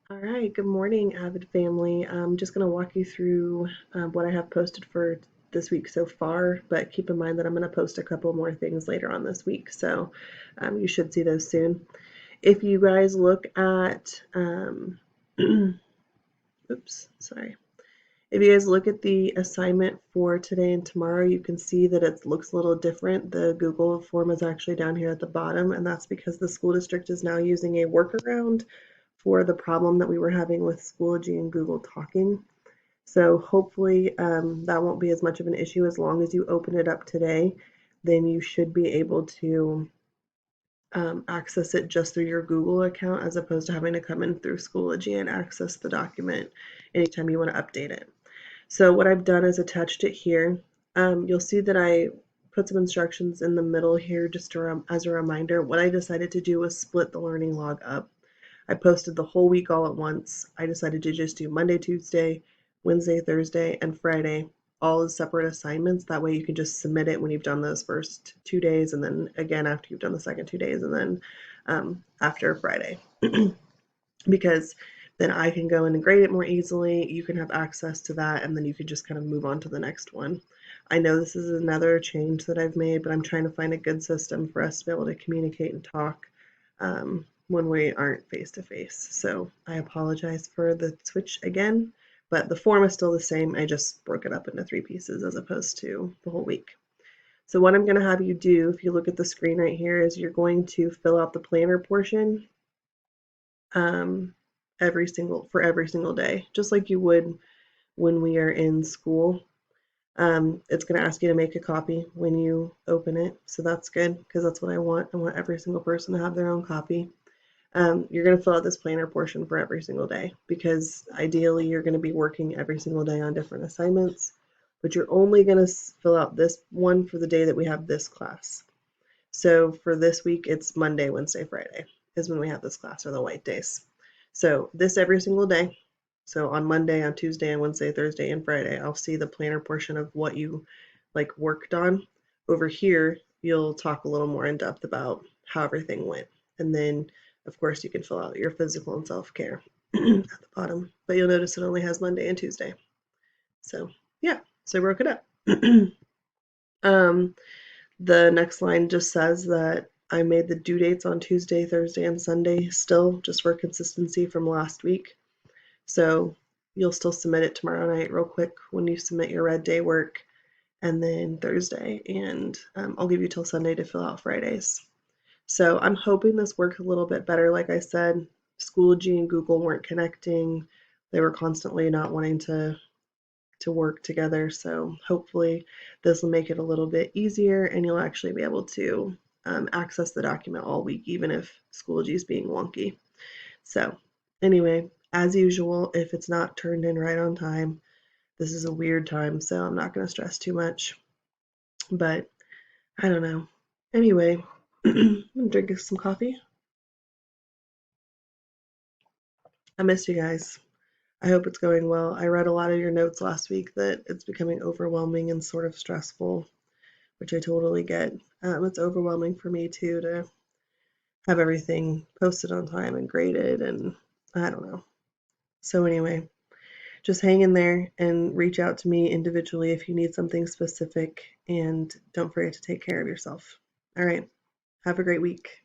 All right, good morning, Avid family. I'm just going to walk you through what I have posted for this week so far, but keep in mind that I'm going to post a couple more things later on this week, so you should see those soon. If you guys look at, oops, sorry. If you guys look at the assignment for today and tomorrow, you can see that it looks a little different. The Google form is actually down here at the bottom, and that's because the school district is now using a workaround for the problem that we were having with Schoology and Google Talking. So hopefully that won't be as much of an issue as long as you open it up today. Then you should be able to access it just through your Google account as opposed to having to come in through Schoology and access the document anytime you want to update it. So what I've done is attached it here. You'll see that I put some instructions in the middle here just as a reminder. What I decided to do was split the learning log up. I posted the whole week all at once. I decided to just do Monday, Tuesday, Wednesday, Thursday, and Friday, all as separate assignments. That way you can just submit it when you've done those first 2 days, and then again after you've done the second 2 days, and then after Friday. Because then I can go in and grade it more easily. You can have access to that, and then you can just kind of move on to the next one. I know this is another change that I've made, but I'm trying to find a good system for us to be able to communicate and talk when we aren't face to face. So I apologize for the switch again, but the form is still the same. I just broke it up into 3 pieces as opposed to the whole week. So what I'm going to have you do, if you look at the screen right here, is you're going to fill out the planner portion um, for every single day, just like you would when we are in school. It's going to ask you to make a copy when you open it, so that's good because that's what I want. I want every single person to have their own copy. You're going to fill out this planner portion for every single day because ideally you're going to be working every single day on different assignments, but you're only going to fill out this one for the day that we have this class. So for this week, it's Monday, Wednesday, Friday is when we have this class, or the white days. So this every single day. So on Monday, on Tuesday, and Wednesday, Thursday, and Friday, I'll see the planner portion of what you like worked on. Over here, you'll talk a little more in depth about how everything went. And then, of course, you can fill out your physical and self-care at the bottom. But you'll notice it only has Monday and Tuesday. So yeah, so I broke it up. um, the next line just says that I made the due dates on Tuesday, Thursday, and Sunday still, just for consistency from last week. So you'll still submit it tomorrow night real quick when you submit your red day work, and then Thursday, and I'll give you till Sunday to fill out Fridays. So I'm hoping this works a little bit better. Like I said, Schoology and Google weren't connecting. They were constantly not wanting to work together. So hopefully this will make it a little bit easier and you'll actually be able to access the document all week, even if Schoology is being wonky. So anyway, as usual, if it's not turned in right on time, this is a weird time, so I'm not going to stress too much. But I don't know. Anyway, I'm drinking some coffee. I missed you guys. I hope it's going well. I read a lot of your notes last week that it's becoming overwhelming and sort of stressful, which I totally get. It's overwhelming for me too to have everything posted on time and graded, and I don't know. So, anyway, just hang in there and reach out to me individually if you need something specific, and don't forget to take care of yourself. All right, have a great week.